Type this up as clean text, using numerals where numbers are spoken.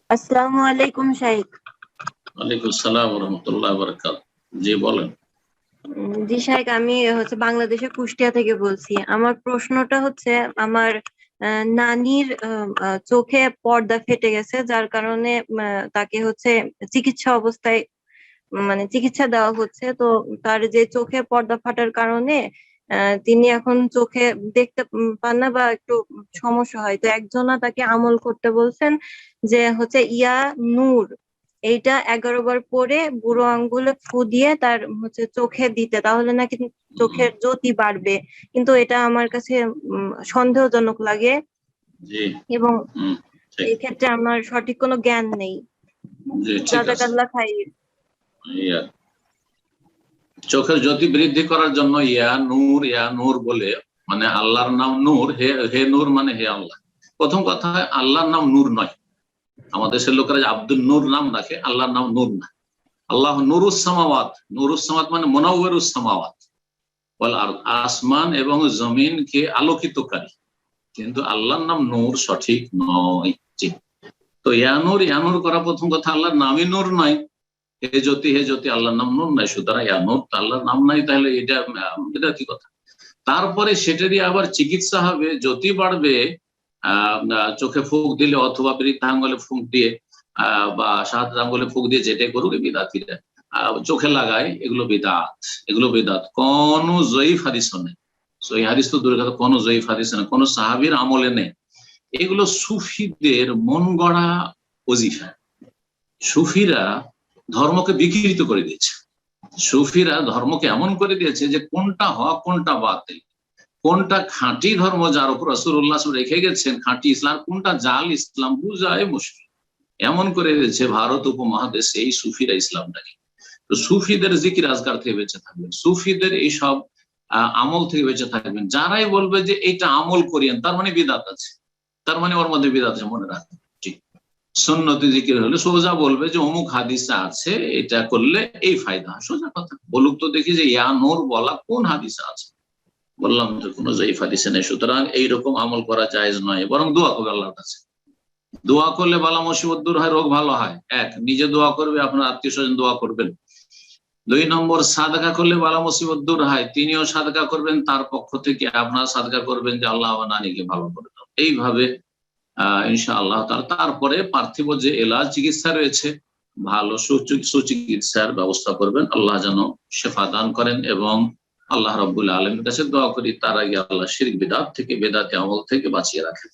আসসালামু আলাইকুম শাইখ। ওয়ালাইকুম আসসালাম ওয়া রাহমাতুল্লাহি ওয়া বারাকাতুহু। জি বলেন। জি শাইখ, আমি বাংলাদেশের কুষ্টিয়া থেকে বলছি। আমার প্রশ্নটা হচ্ছে, আমার নানির চোখে পর্দা ফেটে গেছে, যার কারণে তাকে চিকিৎসা অবস্থায় চিকিৎসা দেওয়া হচ্ছে। তো তার যে চোখে পর্দা ফাটার কারণে তিনি এখন চোখে দেখতে পান না বা একটু সমস্যা হয়। তো একজনা তাকে আমল করতে বলছেন, যে ইয়া নূর, এইটা 11 বার পরে বুড়ো আঙ্গুলে ফু দিয়ে তার চোখে দিতে, তাহলে নাকি চোখের জ্যোতি বাড়বে। কিন্তু এটা আমার কাছে সন্দেহজনক লাগে, জি এবং ঠিক। এই ক্ষেত্রে আমার সঠিক কোনো জ্ঞান নেই। জি ঠিক আছে। জাযাকাল্লাহ খাইর। ইয়া চোখের জ্যোতি বৃদ্ধি করার জন্য ইয়া নূর বলে, মানে আল্লাহর নাম নূর। হে নূর মানে হে আল্লাহ। প্রথম কথা, আল্লাহর নাম নূর নয়। আমাদের দেশের লোকেরা আব্দুল নূর নাম রাখে, আল্লাহর নাম নূর না। আল্লাহ নুরুস সামাওয়াত, নুরুস সামাওয়াত মানে মুনাওয়িরুস সামাওয়াত ওয়াল আরদ, আসমান এবং জমিনকে আলোকিতকারী। কিন্তু আল্লাহর নাম নূর সঠিক নয়। তো ইয়ানুর করা প্রথম কথা, আল্লাহর নামই নূর নয়। হে জ্যোতি আল্লাহর নাম নূর নাই, সুতরাং ইয়ানুর আল্লাহর নাম নাই, তাহলে এটা কি কথা। তারপরে সেটারই আবার চিকিৎসা হবে, জ্যোতি বাড়বে চোখে ফুঁক দিলে, অথবা বৃদ্ধাঙ্গলে ফুঁক দিয়ে বা সাত আঙ্গুলে ফুঁক দিয়ে, যেটাই করুক বিদাতিরা চোখে লাগায়, এগুলো বিদাত। কোন জয়ীফ হাদিস নেই, সহিহ হাদিস তো দূরের কথা, কোন জয়ীফ হাদিস নেই, কোন সাহাবীর আমলে নেই। এগুলো সুফিদের মন গড়া ওজিফা। সুফিরা ধর্মকে বিকৃত করে দিয়েছে। সুফিরা ধর্মকে এমন করে দিয়েছে যে কোনটা হক কোনটা বাতিল, কোনটা খাঁটি ধর্ম যার উপর রাসূলুল্লাহ রেখে গেছেন খাঁটি ইসলাম, কোনটা জাল ইসলাম বুঝায় মুশকিল। এমন করে দিয়েছে ভারত উপমহাদেশে এই সুফিরা ইসলামটাকে। তো সুফিদের জিকির আজকার থেকে বেঁচে থাকবেন, সুফিদের এইসব আমল থেকে বেঁচে থাকবেন। যারাই বলবে যে এইটা আমল করিয়েন, তার মানে বিদাত আছে, তার মানে ওর মধ্যে বিদাত আছে, মনে রাখবেন। সুন্নতি জিকির হলে সোজা বলবে যে অমুক হাদিসে আছে, এটা করলে এই ফায়দা। সোজা কথা বলুক তো দেখি যে ইয়া নূর বলা কোন হাদিসে আছে। বললাম তো কোনো জয়ীফ হাদিসে নেই। সুতরাং এইরকম আমল করা জায়েজ নয়, বরং দোয়া করবে আল্লাহর কাছে। দোয়া করলে বালা মুসিবত দূর হয়, রোগ ভালো হয়। এক, নিজে দোয়া করবে, আপনার আত্মীয় স্বজন দোয়া করবেন। 2 নম্বর, সাদকা করলে বালা মুসিবত দূর হয়, তিনিও সাদকা করবেন, তার পক্ষ থেকে আপনারা সাদকা করবেন যে আল্লাহ আমার নানিকে ভালো করে দাও। এইভাবে ইনশাআল্লাহ। তারপরে পার্থিব যে এলাজ চিকিৎসা রয়েছে, ভালো সুচিকিৎসার ব্যবস্থা করবেন। আল্লাহ যেন শেফা দান করেন, এবং আল্লাহ রাব্বুল আলামিনের কাছে দোয়া করি তার আগে আল্লাহ শিরক বিদআত থেকে, বেদাতে আমল থেকে বাঁচিয়ে রাখেন।